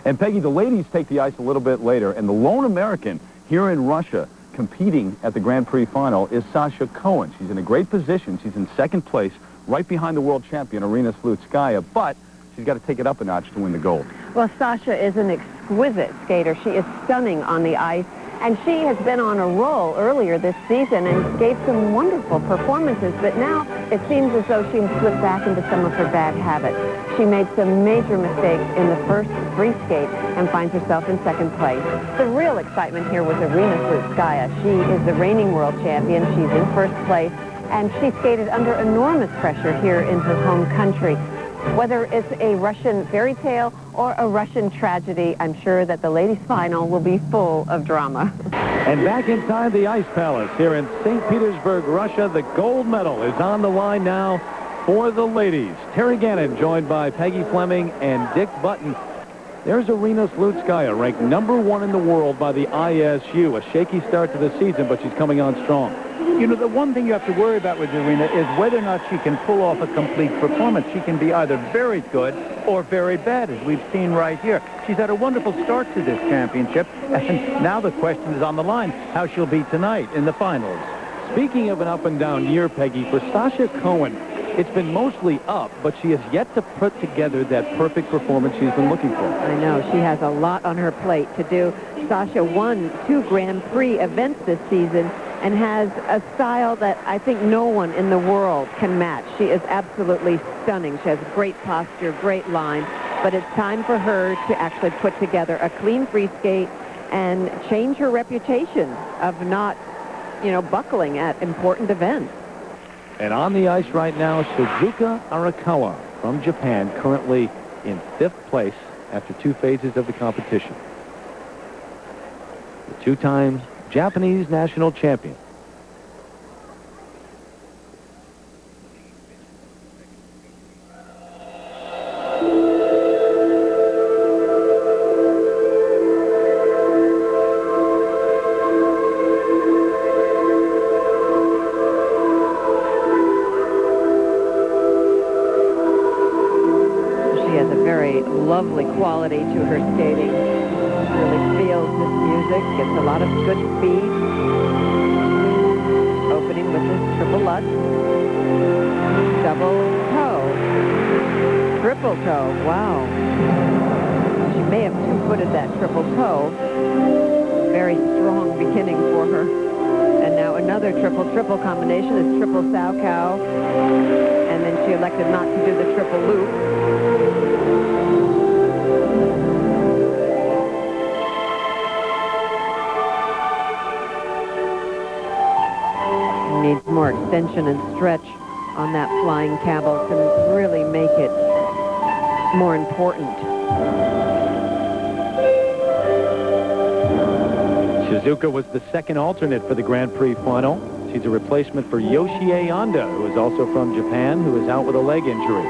And Peggy, the ladies take the ice a little bit later, and the lone American here in Russia competing at the Grand Prix final is Sasha Cohen. She's in a great position. She's in second place, right behind the world champion, Irina Slutskaya, but she's got to take it up a notch to win the gold. Well, Sasha is an exquisite skater. She is stunning on the ice, and she has been on a roll earlier this season and gave some wonderful performances, but now it seems as though she has slipped back into some of her bad habits. She made some major mistakes in the first free skate and finds herself in second place. The real excitement here was Irina Slutskaya. She is the reigning world champion. She's in first place, and she skated under enormous pressure here in her home country. Whether it's a Russian fairy tale or a Russian tragedy, I'm sure that the ladies' final will be full of drama. And back inside the Ice Palace here in St. Petersburg, Russia, the gold medal is on the line now for the ladies. Terry Gannon joined by Peggy Fleming and Dick Button. There's Irina Slutskaya, ranked #1 in the world by the ISU. A shaky start to the season, but she's coming on strong. You know, the one thing you have to worry about with Irina is whether or not she can pull off a complete performance. She can be either very good or very bad, as we've seen right here. She's had a wonderful start to this championship, and now the question is on the line, how she'll be tonight in the finals. Speaking of an up-and-down year, Peggy, for Sasha Cohen, it's been mostly up, but she has yet to put together that perfect performance she's been looking for. I know. She has a lot on her plate to do. Sasha won 2 Grand Prix events this season and has a style that I think no one in the world can match. She is absolutely stunning. She has great posture, great line, but it's time for her to actually put together a clean free skate and change her reputation of not, you know, buckling at important events. And on the ice right now, Shizuka Arakawa from Japan, currently in 5th place after 2 phases of the competition. The 2-time Japanese national champion. Lovely quality to her skating. Really feels this music, gets a lot of good speed. Opening with this triple lutz. Double toe. Triple toe, wow. She may have two-footed that triple toe. Very strong beginning for her. And now another triple-triple combination is triple sow cow. And then she elected not to do the triple loop. Needs more extension and stretch on that flying cable to really make it more important. Shizuka was the second alternate for the Grand Prix final. She's a replacement for Yoshie Anda, who is also from Japan, who is out with a leg injury.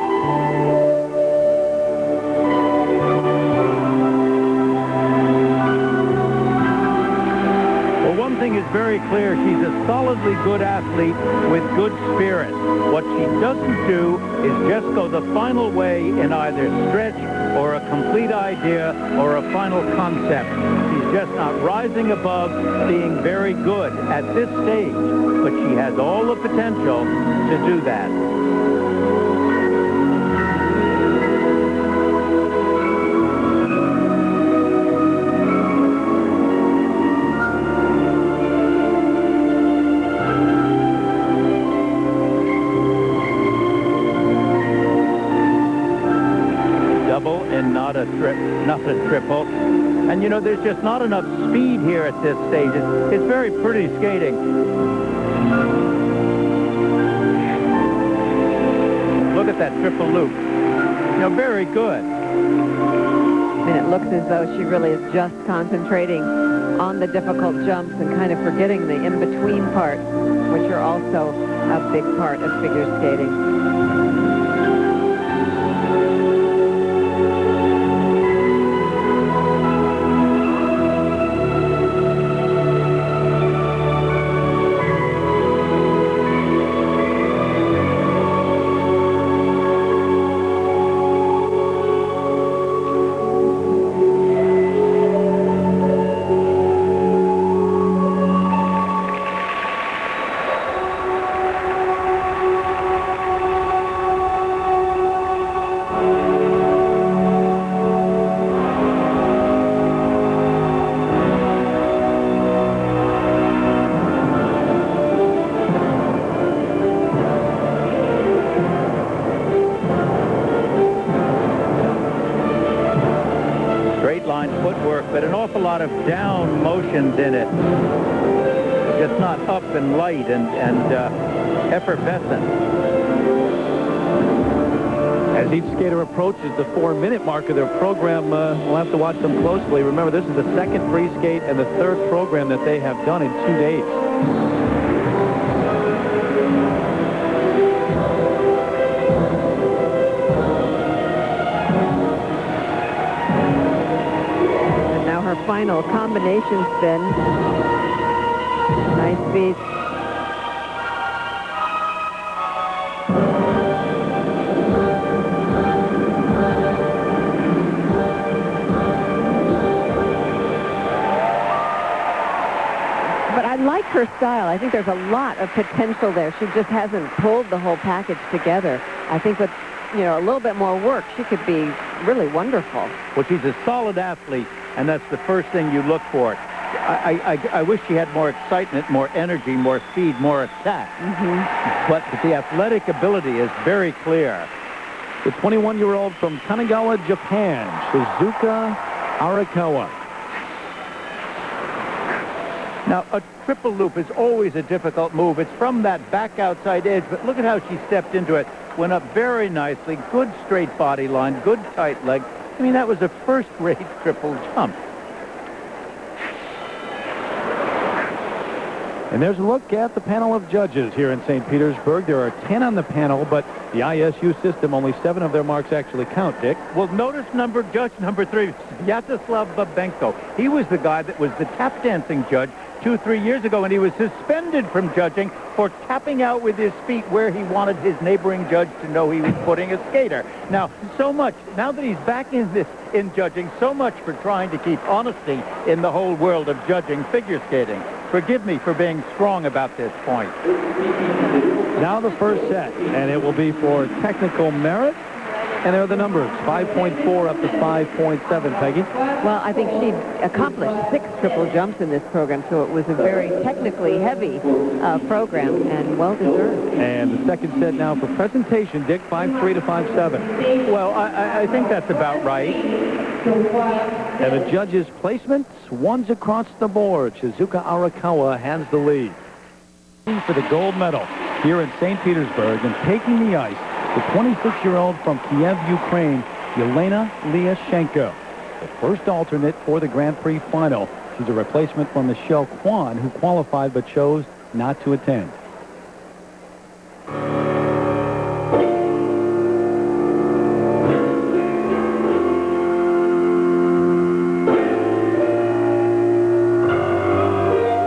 Is very clear. She's a solidly good athlete with good spirit. What she doesn't do is just go the final way in either stretch or a complete idea or a final concept. She's just not rising above being very good at this stage, but she has all the potential to do that. Not a triple. And you know, there's just not enough speed here at this stage. It's very pretty skating. Look at that triple loop. You know, very good. And it looks as though she really is just concentrating on the difficult jumps and kind of forgetting the in-between parts, which are also a big part of figure skating. line footwork, but an awful lot of down motions in it. Just not up and light and effervescent. As each skater approaches the 4-minute mark of their program, we'll have to watch them closely. Remember, this is the second free skate and the third program that they have done in 2 days. And now her final combination spin. Nice speed. Her style. I think there's a lot of potential there. She just hasn't pulled the whole package together. I think with, a little bit more work, she could be really wonderful. Well, she's a solid athlete, and that's the first thing you look for. I wish she had more excitement, more energy, more speed, more attack. But the athletic ability is very clear. The 21-year-old from Kanagawa, Japan, Shizuka Arakawa. Now, a triple loop is always a difficult move. It's from that back outside edge, but look at how she stepped into it. Went up very nicely, good straight body line, good tight leg. I mean, that was a first-rate triple jump. And there's a look at the panel of judges here in St. Petersburg. There are 10 on the panel, but the ISU system, only 7 of their marks actually count, Dick. Well, notice judge number 3, Vyacheslav Babenko. He was the guy that was the tap dancing judge 2-3 years ago, and he was suspended from judging for tapping out with his feet where he wanted his neighboring judge to know he was putting a skater. Now, now that he's back in judging, so much for trying to keep honesty in the whole world of judging figure skating. Forgive me for being strong about this point. Now the first set, and it will be for technical merit. And there are the numbers, 5.4 up to 5.7, Peggy. Well, I think she accomplished 6 triple jumps in this program, so it was a very technically heavy program and well-deserved. And the second set now for presentation, Dick, 5.3 to 5.7. Well, I think that's about right. And the judges' placements, ones across the board. Shizuka Arakawa has the lead. For the gold medal here in St. Petersburg and taking the ice, the 26-year-old from Kiev, Ukraine, Elena Liashenko, the first alternate for the Grand Prix Final. She's a replacement for Michelle Kwan, who qualified but chose not to attend.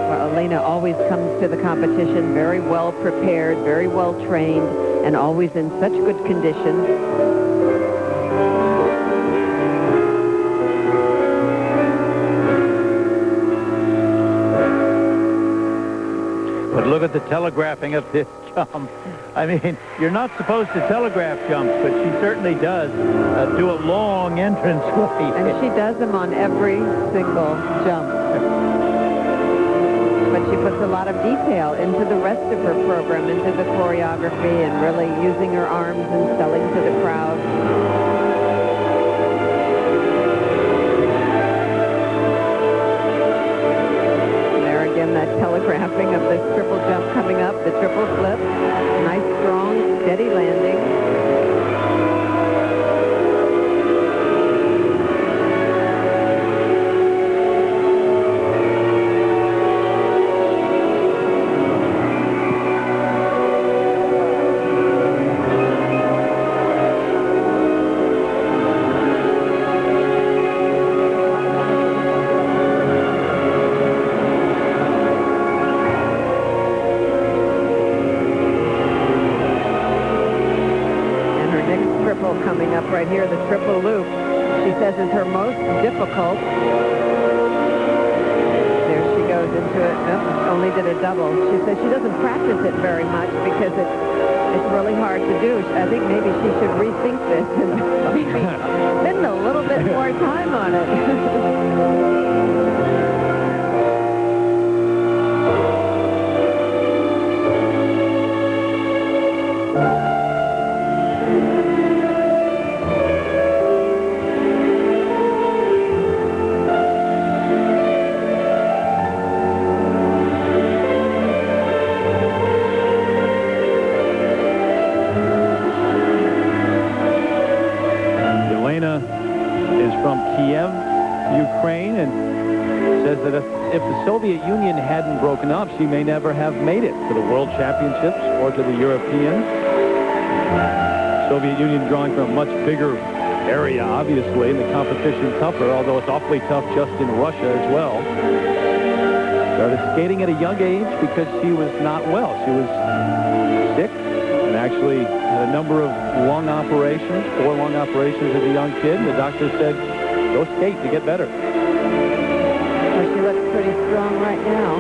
Well, Elena always comes to the competition very well prepared, very well trained, and always in such good condition. But look at the telegraphing of this jump. I mean, you're not supposed to telegraph jumps, but she certainly does do a long entrance way. And she does them on every single jump. But she puts a lot of detail into the rest of her program, into the choreography, and really using her arms and selling to the crowd. And there again, that telegraphing of this triple jump coming up, the triple flip. Nice, strong, steady landing. Coming up right here, the triple loop, she says is her most difficult. There she goes into it. Nope, only did a double. She says she doesn't practice it very much because it's really hard to do. I think maybe she should rethink this and maybe spend a little bit more time on it. Ukraine, and says that if the Soviet Union hadn't broken up, she may never have made it to the World Championships or to the Europeans. Soviet Union drawing from a much bigger area, obviously, and the competition tougher, although it's awfully tough just in Russia as well. Started skating at a young age because she was not well. She was sick and actually had a number of lung operations, 4 lung operations as a young kid. The doctor said, go skate to get better. Well, she looks pretty strong right now.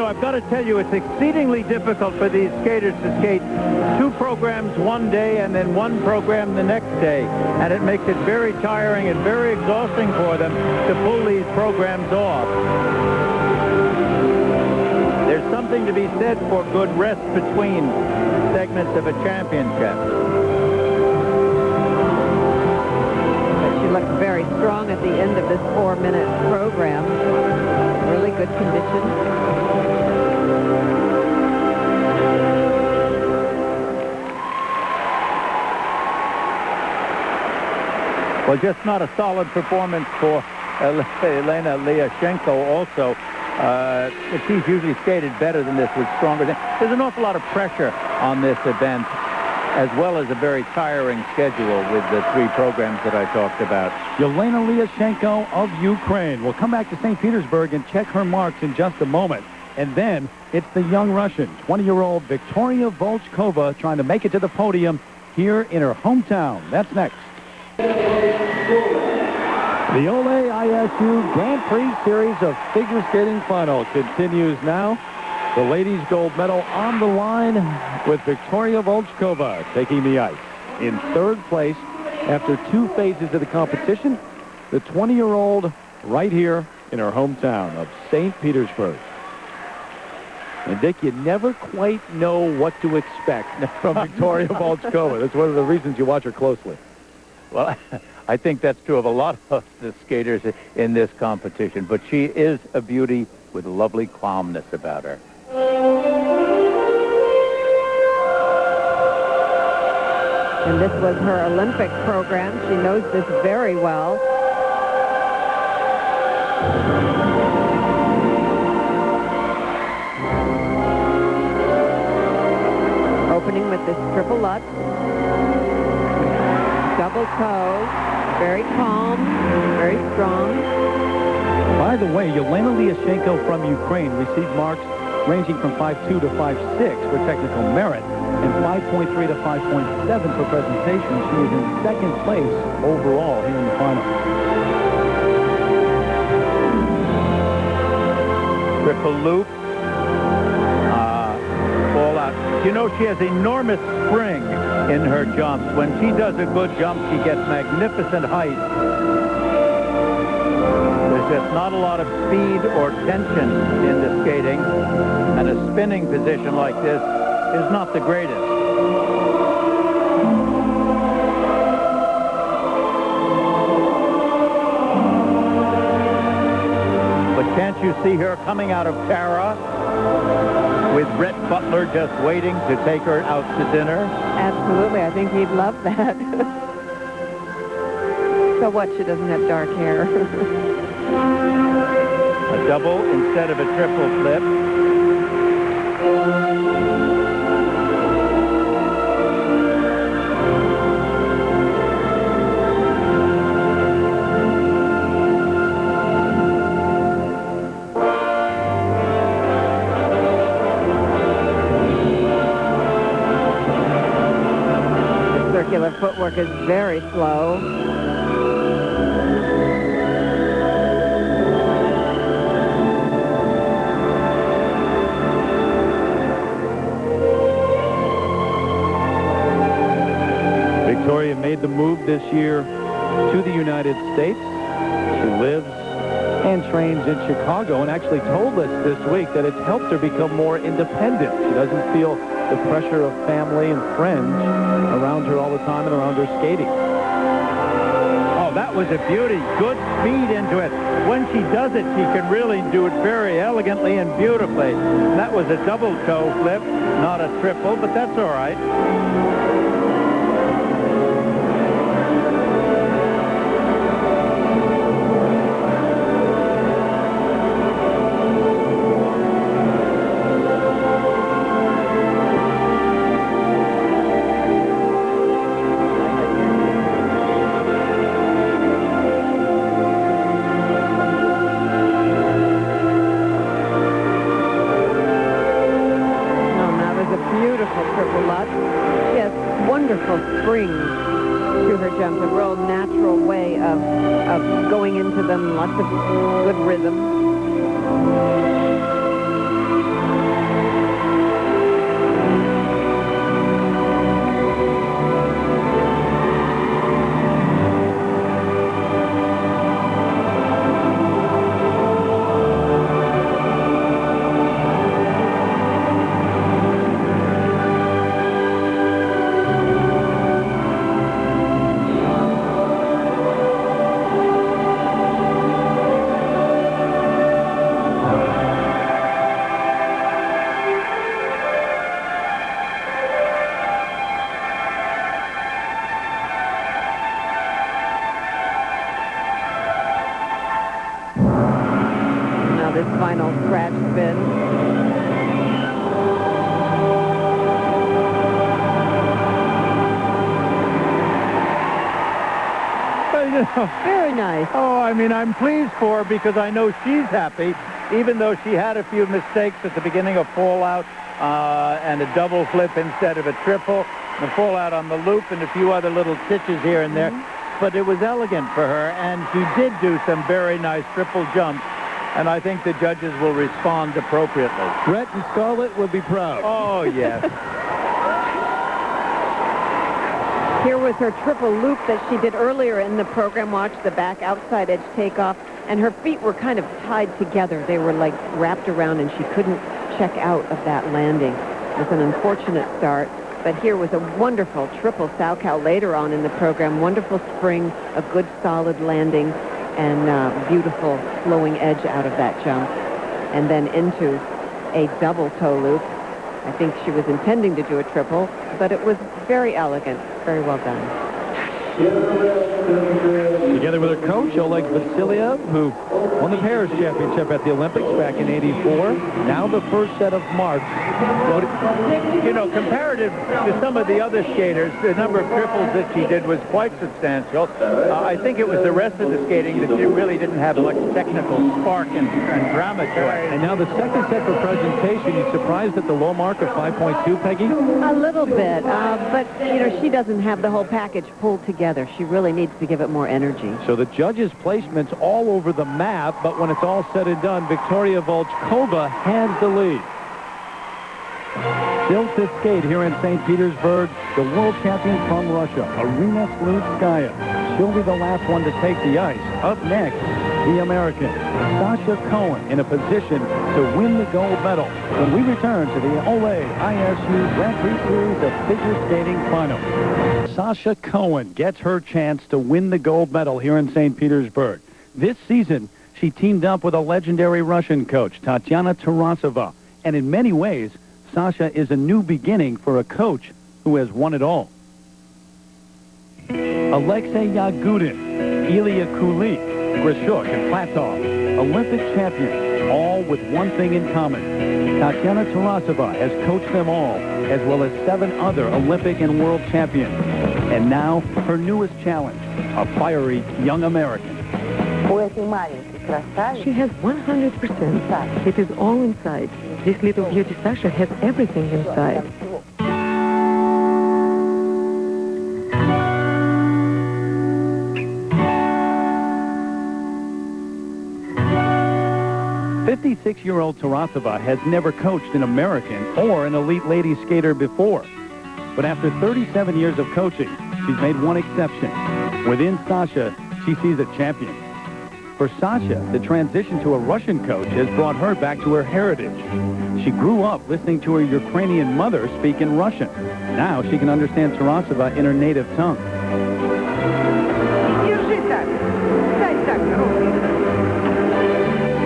I've got to tell you, it's exceedingly difficult for these skaters to skate 2 programs one day and then 1 program the next day. And it makes it very tiring and very exhausting for them to pull these programs off. There's something to be said for good rest between segments of a championship. But she looked very strong at the end of this 4-minute program. Really good condition. Well, just not a solid performance for Elena Liashenko also. She's usually skated better than this with stronger. There's an awful lot of pressure on this event, as well as a very tiring schedule with the 3 programs that I talked about. Elena Liashenko of Ukraine. We'll come back to St. Petersburg and check her marks in just a moment. And then it's the young Russian, 20-year-old Viktoria Volchkova, trying to make it to the podium here in her hometown. That's next. The Ole ISU Grand Prix Series of Figure Skating Final continues now. The ladies' gold medal on the line with Viktoria Volchkova taking the ice. In 3rd place after 2 phases of the competition, the 20-year-old right here in her hometown of St. Petersburg. And, Dick, you never quite know what to expect from Viktoria Volchkova. That's one of the reasons you watch her closely. Well, I think that's true of a lot of the skaters in this competition, but she is a beauty with a lovely calmness about her. And this was her Olympic program. She knows this very well. Opening with this triple Lutz. Double toe. Very calm, very strong. By the way, Elena Liashenko from Ukraine received marks ranging from 5.2 to 5.6 for technical merit and 5.3 to 5.7 for presentation. She is in 2nd place overall here in the final. Triple loop. All out. You know, she has enormous spring in her jumps. When she does a good jump, she gets magnificent height. There's just not a lot of speed or tension in the skating, and a spinning position like this is not the greatest. But can't you see her coming out of Tara with Rhett Butler just waiting to take her out to dinner? Absolutely. I think he'd love that. So what? She doesn't have dark hair. A double instead of a triple flip. Circular footwork is very slow. Viktoria made the move this year to the United States. She lives and trains in Chicago and actually told us this week that it's helped her become more independent. She doesn't feel the pressure of family and friends around her all the time and around her skating. Oh, that was a beauty. Good speed into it. When she does it, she can really do it very elegantly and beautifully. That was a double toe flip, not a triple, but that's all right. Spring to her jumps, a real natural way of going into them, lots of good rhythm. Final scratch spin. Very nice. Oh, I mean, I'm pleased for her because I know she's happy, even though she had a few mistakes at the beginning of fallout and a double flip instead of a triple, and a fallout on the loop and a few other little stitches here and there. But it was elegant for her, and she did do some very nice triple jumps. And I think the judges will respond appropriately. Brett and Scarlett would be proud. Oh, yes. Here was her triple loop that she did earlier in the program. Watch the back outside edge takeoff. And her feet were kind of tied together. They were like wrapped around, and she couldn't check out of that landing. It was an unfortunate start. But here was a wonderful triple Salchow later on in the program. Wonderful spring, a good solid landing, and beautiful flowing edge out of that jump, and then into a double toe loop. I think she was intending to do a triple, but it was very elegant, very well done. Together with her coach, Oleg Vasiliev, who won the pairs championship at the Olympics back in '84. Now the first set of marks. You know, comparative to some of the other skaters, the number of triples that she did was quite substantial. I think it was the rest of the skating that she really didn't have much technical spark and drama to it. And now the second set for presentation. You surprised at the low mark of 5.2, Peggy? A little bit, but, you know, she doesn't have the whole package pulled together. She really needs to give it more energy. So the judges' placement's all over the map, but when it's all said and done, Viktoria Volchkova has the lead. Still to skate here in St. Petersburg, the world champion from Russia, Irina Slutskaya. She'll be the last one to take the ice. Up next, the American, Sasha Cohen, in a position to win the gold medal when we return to the Ole ISU Grand Prix Series of Figure Skating Final. Sasha Cohen gets her chance to win the gold medal here in St. Petersburg. This season, she teamed up with a legendary Russian coach, Tatiana Tarasova. And in many ways, Sasha is a new beginning for a coach who has won it all. Alexei Yagudin, Ilya Kulik, Grishuk, and Platov, Olympic champions, all with one thing in common. Tatiana Tarasova has coached them all, as well as 7 other Olympic and world champions. And now, her newest challenge, a fiery young American. She has 100%. It is all inside. This little beauty Sasha has everything inside. "56-year-old Tarasova has never coached an American or an elite lady skater before. But after 37 years of coaching, she's made one exception. Within Sasha, she sees a champion. For Sasha, the transition to a Russian coach has brought her back to her heritage. She grew up listening to her Ukrainian mother speak in Russian. Now she can understand Tarasova in her native tongue.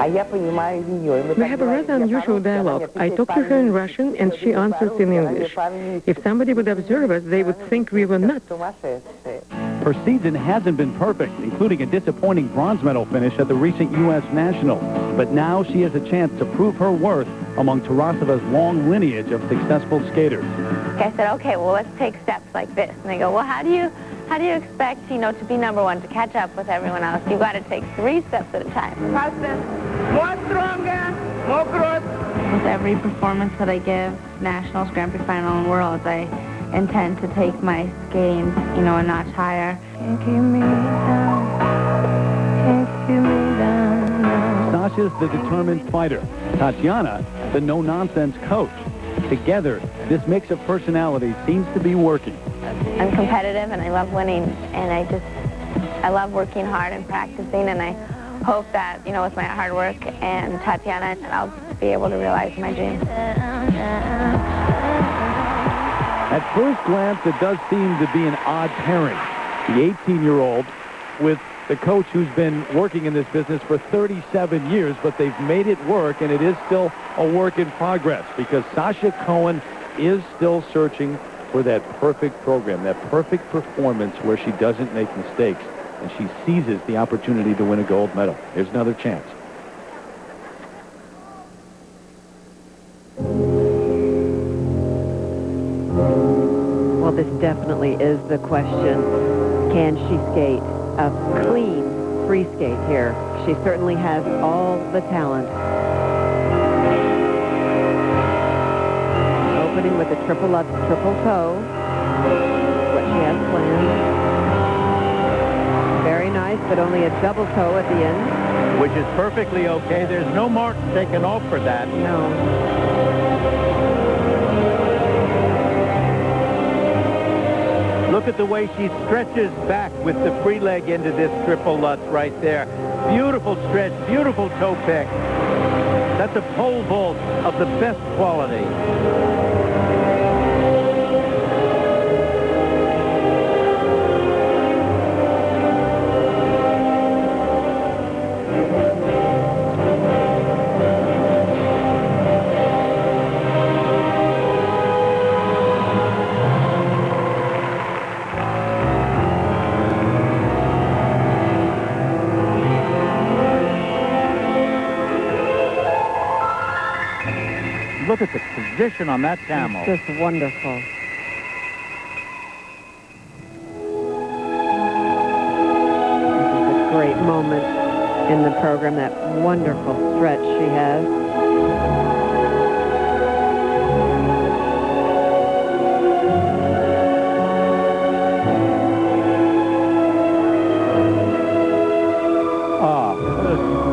We have a rather unusual dialogue. I talk to her in Russian, and she answers in English. If somebody would observe us, they would think we were nuts. Her season hasn't been perfect, including a disappointing bronze medal finish at the recent U.S. National. But now she has a chance to prove her worth among Tarasova's long lineage of successful skaters. I said, okay, well, let's take steps like this. And they go, well, how do you expect, to be number one, to catch up with everyone else? You've got to take 3 steps at a time. Faster, more stronger, more growth. With every performance that I give, Nationals, Grand Prix Final, and Worlds, I intend to take my skating, a notch higher. Can't keep me down. Can't keep me down now. Sasha's the determined fighter. Tatiana, the no-nonsense coach. Together, this mix of personalities seems to be working. I'm competitive and I love winning, and I love working hard and practicing, and I hope that, with my hard work and Tatiana, I'll be able to realize my dreams. At first glance, it does seem to be an odd pairing. The 18-year-old with the coach who's been working in this business for 37 years, but they've made it work, and it is still a work in progress because Sasha Cohen is still searching for that perfect program, that perfect performance where she doesn't make mistakes, and she seizes the opportunity to win a gold medal. Here's another chance. Well, this definitely is the question. Can she skate a clean free skate here? She certainly has all the talent. Opening with a triple up, triple toe. What she has planned. Very nice, but only a double toe at the end. Which is perfectly okay. There's no mark taken off for that. No. Look at the way she stretches back with the free leg into this triple Lutz right there. Beautiful stretch, beautiful toe pick. That's a pole vault of the best quality. Look at the position on that camel. It's just wonderful. This is a great moment in the program, that wonderful stretch she has.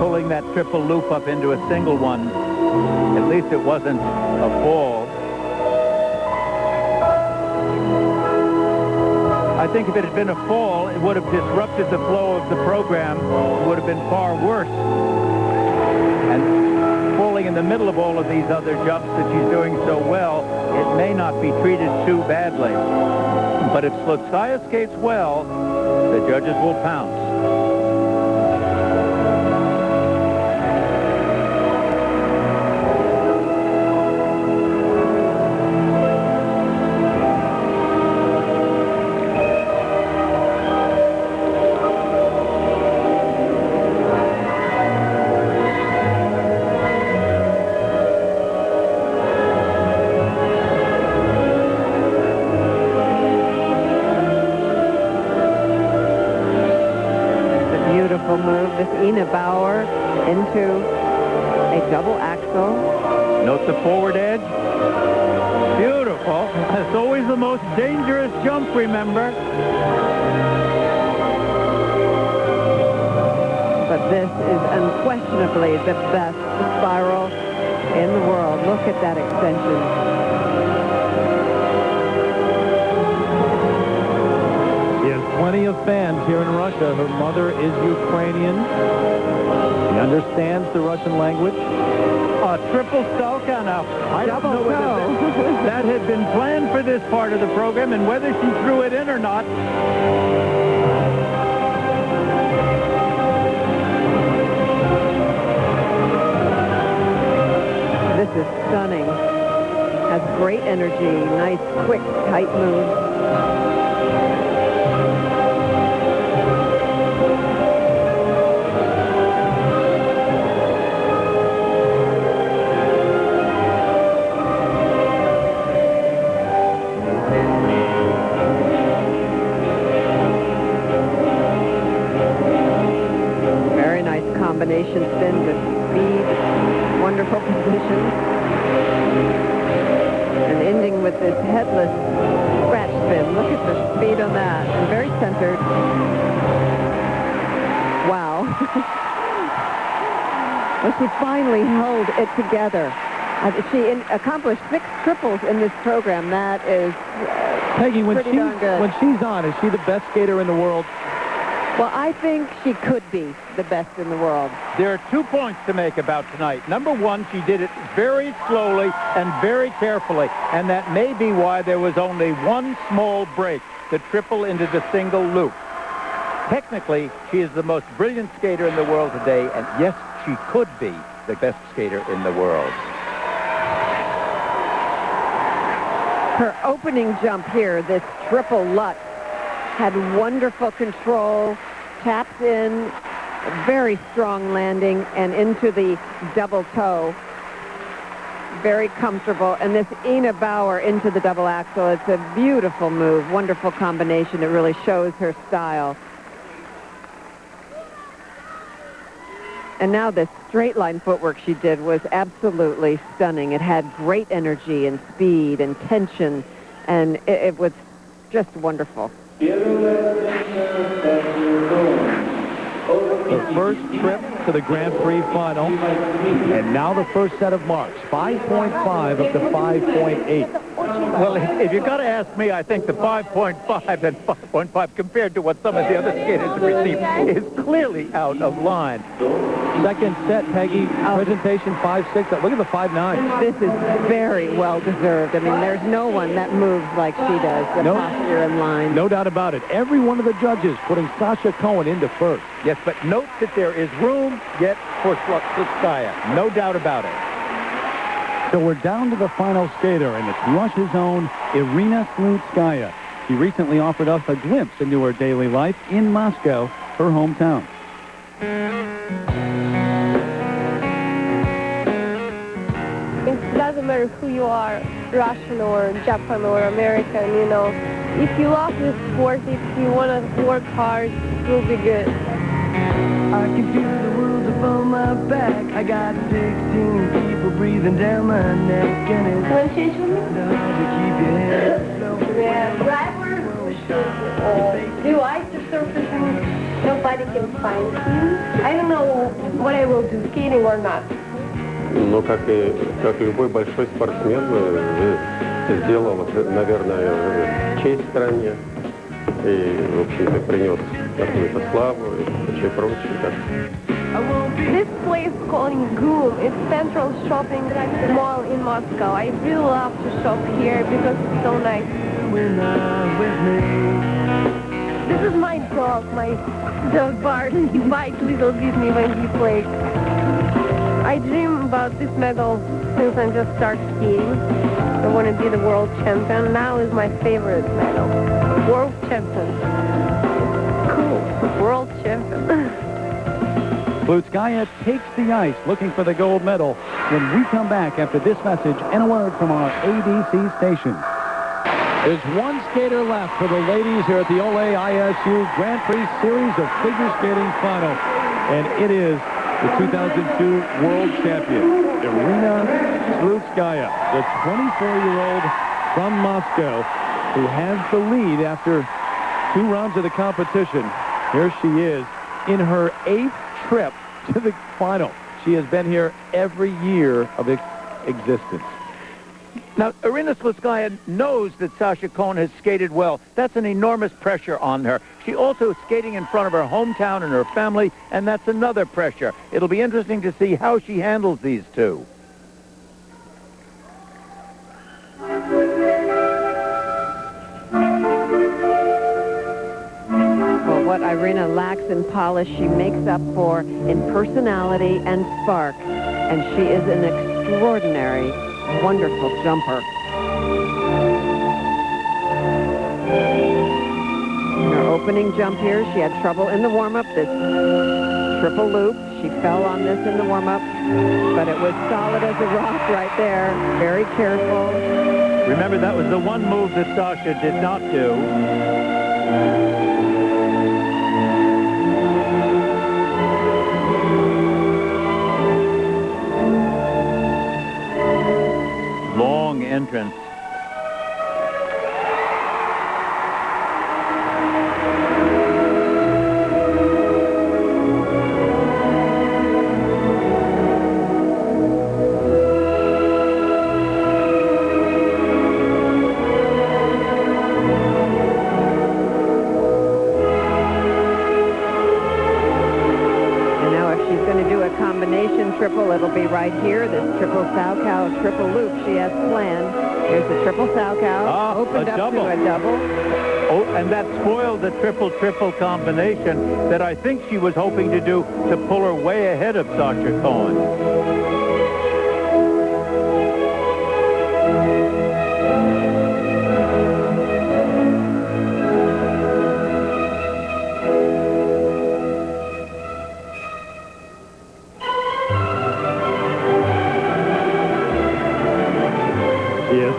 Pulling that triple loop up into a single one. At least it wasn't a fall. I think if it had been a fall, it would have disrupted the flow of the program. It would have been far worse. And falling in the middle of all of these other jumps that she's doing so well, it may not be treated too badly. But if Slutskaya skates well, the judges will pounce. Move this Ina Bauer into a double axel. Note the forward edge. Beautiful. That's always the most dangerous jump, remember. But this is unquestionably the best spiral in the world. Look at that extension. fans here in Russia. Her mother is Ukrainian. She understands the Russian language. Triple Stalka now. I don't know Double whether toe. that had been planned for this part of the program and whether she threw it in or not. This is stunning. Has great energy. Nice, quick, tight moves. Very nice combination spin with speed. Wonderful position. And ending with this headless scratch spin. Look at the speed on that. And very centered. Wow. Well, she finally held it together. She accomplished 6 triples in this program. That is Peggy, when pretty darn good. when she's on, is she the best skater in the world? Well, I think she could be the best in the world. There are 2 points to make about tonight. Number one, she did it very slowly and very carefully, and that may be why there was only one small break, the triple into the single loop. Technically, she is the most brilliant skater in the world today, and yes, she could be the best skater in the world. Her opening jump here, this triple Lutz, had wonderful control, taps in, very strong landing, and into the double toe. Very comfortable. And this Ina Bauer into the double axel, it's a beautiful move, wonderful combination. It really shows her style. And now this straight line footwork she did was absolutely stunning. It had great energy and speed and tension, and it was just wonderful. The first trip to the Grand Prix Final, and now the first set of marks, 5.5 up to 5.8. Well, if you've got to ask me, I think the 5.5 and 5.5 compared to what some of the other skaters have received is clearly out of line. Second set, Peggy, presentation 5.6. Look at the 5.9. This is very well deserved. I mean, there's no one that moves like she does, the posture and line. No doubt about it. Every one of the judges putting Sasha Cohen into first. Yes, but note that there is room yet for Slutskaya. No doubt about it. So we're down to the final skater, and it's Russia's own Irina Slutskaya. She recently offered us a glimpse into her daily life in Moscow, her hometown. It doesn't matter who you are, Russian or Japan or American, you know. If you love this sport, if you want to work hard, it will be good. I can feel the world upon my back. I got 16 people breathing down my neck, and it's Want to change with me? hard to keep your head afloat. Driver should do ice surface and nobody can find me. I don't know what I will do, skating or not. Ну, как любой большой спортсмен, сделал, наверное, честь стране и, в общем-то, принес какую-то славу и прочее. This place called Goom, it's central shopping mall in Moscow. I really love to shop here because it's so nice. This is my dog Bart. He bites little Disney when he plays. I dream about this medal since I just started skiing. I want to be the world champion. Now is my favorite medal. World champion. Cool. World champion. Slutskaya takes the ice looking for the gold medal when we come back after this message and a word from our ADC station. There's one skater left for the ladies here at the Ole ISU Grand Prix Series of Figure Skating Final, and it is the 2002 world champion, Irina Slutskaya, the 24-year-old from Moscow, who has the lead after 2 rounds of the competition. Here she is in her 8th trip to the final. She has been here every year of its existence. Now, Irina Slutskaya knows that Sasha Cohen has skated well. That's an enormous pressure on her. She also is skating in front of her hometown and her family, and that's another pressure. It'll be interesting to see how she handles these two. Well, what Irina lacks in polish, she makes up for in personality and spark. And she is an extraordinary, wonderful jumper. In her opening jump here, she had trouble in the warm-up. This triple loop, she fell on this in the warm-up, but it was solid as a rock right there. Very careful. Remember, that was the one move that Sasha did not do. Long entrance. Triple, it'll be right here. This triple Salchow triple loop she has planned. Here's the triple Salchow. Opened up to a double. Oh, and that spoiled the triple-triple combination that I think she was hoping to do to pull her way ahead of Sasha Cohen.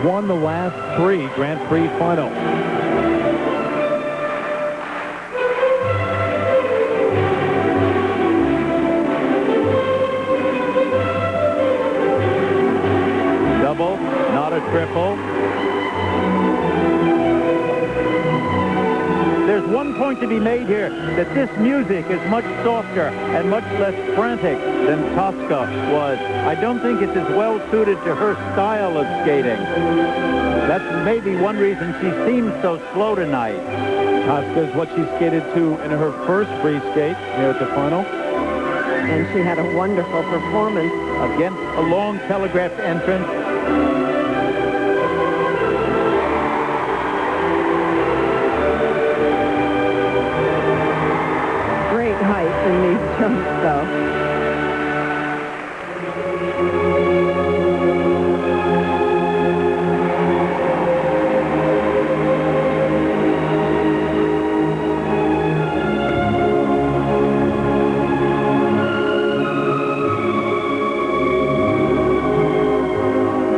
Won the last 3 Grand Prix finals. Double, not a triple. There's one point to be made here, that this music is much softer and much less frantic than Tosca was. I don't think it's as well suited to her style of skating. That's maybe one reason she seems so slow tonight. Tosca is what she skated to in her first free skate here at the final. And she had a wonderful performance. Again, a long telegraphed entrance. Height in these jumps, though.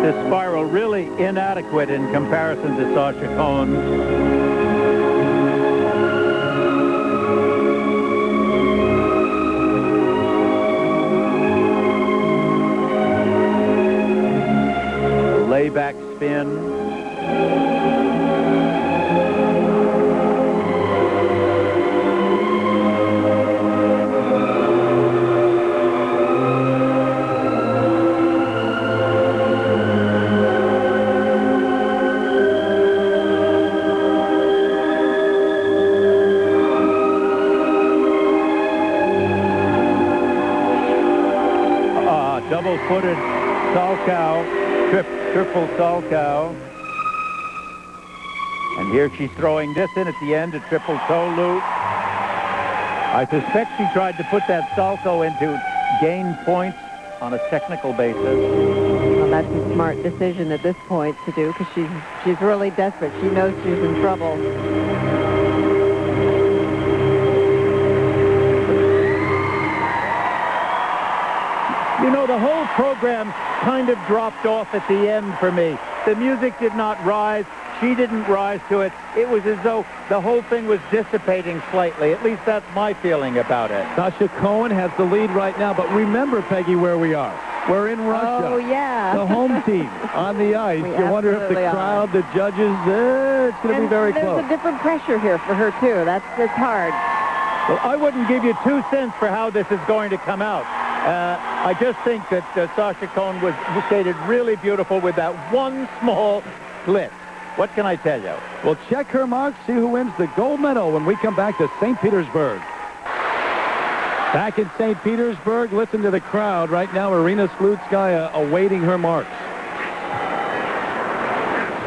This spiral really inadequate in comparison to Sasha Cohen. Layback spin. Double-footed Salchow. Triple Salchow. And here she's throwing this in at the end, a triple toe loop. I suspect she tried to put that Salchow in to gain points on a technical basis. Well, that's a smart decision at this point to do, because she's really desperate. She knows she's in trouble. You know, the whole program kind of dropped off at the end for me. The music did not rise. She didn't rise to it. It was as though the whole thing was dissipating slightly. At least that's my feeling about it. Sasha Cohen has the lead right now, but remember, Peggy, where we are. We're in Russia. Oh, yeah. The home team on the ice. You wonder if the crowd, the judges, it's going to be very close. There's a different pressure here for her, too. That's hard. Well, I wouldn't give you 2 cents for how this is going to come out. I just think that Sasha Cohen was skated really beautiful with that one small glitch. What can I tell you? We'll check her marks, see who wins the gold medal when we come back to St. Petersburg. Back in St. Petersburg, listen to the crowd. Right now, Irina Slutskaya awaiting her marks.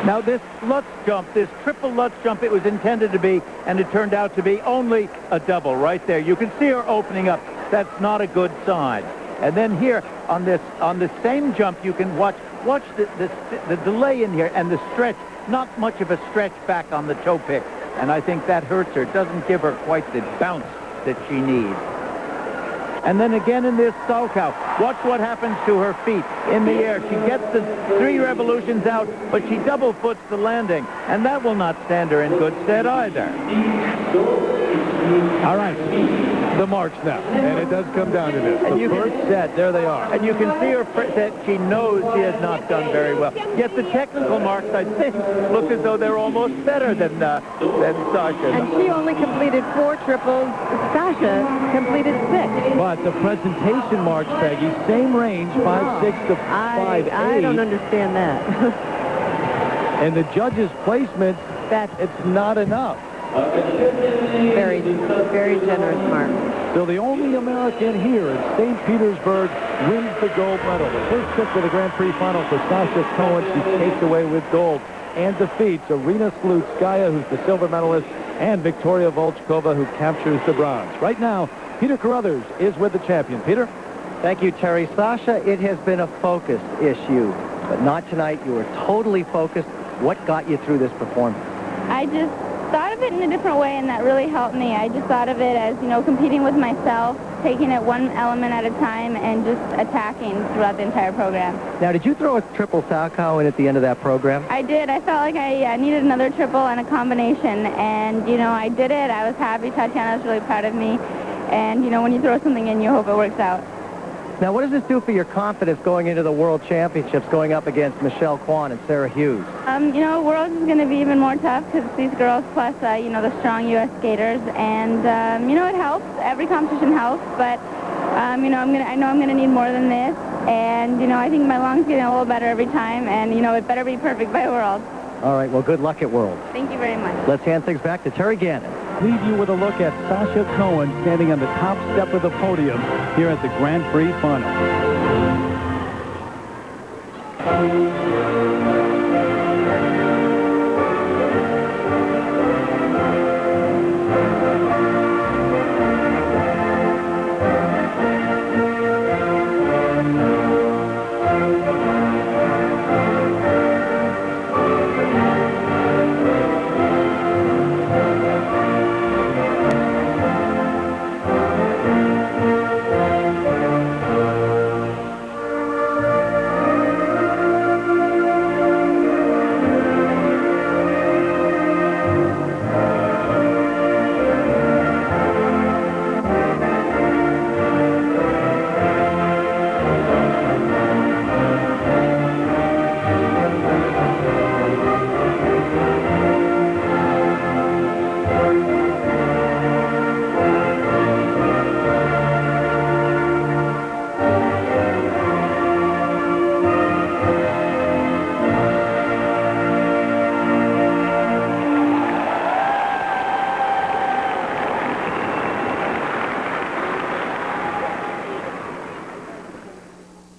Now, this Lutz jump, this triple Lutz jump, it was intended to be, and it turned out to be only a double right there. You can see her opening up. That's not a good sign. And then here, on the same jump, you can watch the delay in here and the stretch. Not much of a stretch back on the toe pick, and I think that hurts her. It doesn't give her quite the bounce that she needs. And then again in this Salchow, watch what happens to her feet in the air. She gets the 3 revolutions out, but she double foots the landing, and that will not stand her in good stead either. All right, the marks now, and it does come down to this. And The first set, there they are. And you can see her that she knows she has not done very well. Yet the technical marks, I think, look as though they're almost better than Sasha. And she only completed 4 triples. Sasha completed 6. But the presentation marks, Peggy, same range, 5.6 to 5.8. I don't understand that. And the judges' placement, it's not enough. Very, very generous mark. So the only American here in St. Petersburg wins the gold medal. The first trip to the Grand Prix Final for Sasha Cohen. She takes away with gold and defeats Irina Slutskaya, who's the silver medalist, and Viktoria Volchkova, who captures the bronze. Right now, Peter Carruthers is with the champion. Peter? Thank you, Terry. Sasha, it has been a focus issue, but not tonight. You were totally focused. What got you through this performance? I just thought of it in a different way, and that really helped me. I just thought of it as, competing with myself, taking it one element at a time, and just attacking throughout the entire program. Now, did you throw a triple Salchow in at the end of that program? I did. I felt like I needed another triple and a combination, and, I did it. I was happy. Tatiana was really proud of me, and, when you throw something in, you hope it works out. Now, what does this do for your confidence going into the World Championships, going up against Michelle Kwan and Sarah Hughes? Worlds is going to be even more tough because it's these girls plus, the strong U.S. skaters. And, it helps. Every competition helps. But, I know I'm going to need more than this. And, I think my lungs getting a little better every time. And, it better be perfect by Worlds. All right. Well, good luck at Worlds. Thank you very much. Let's hand things back to Terry Gannon. Leave you with a look at Sasha Cohen standing on the top step of the podium here at the Grand Prix Final.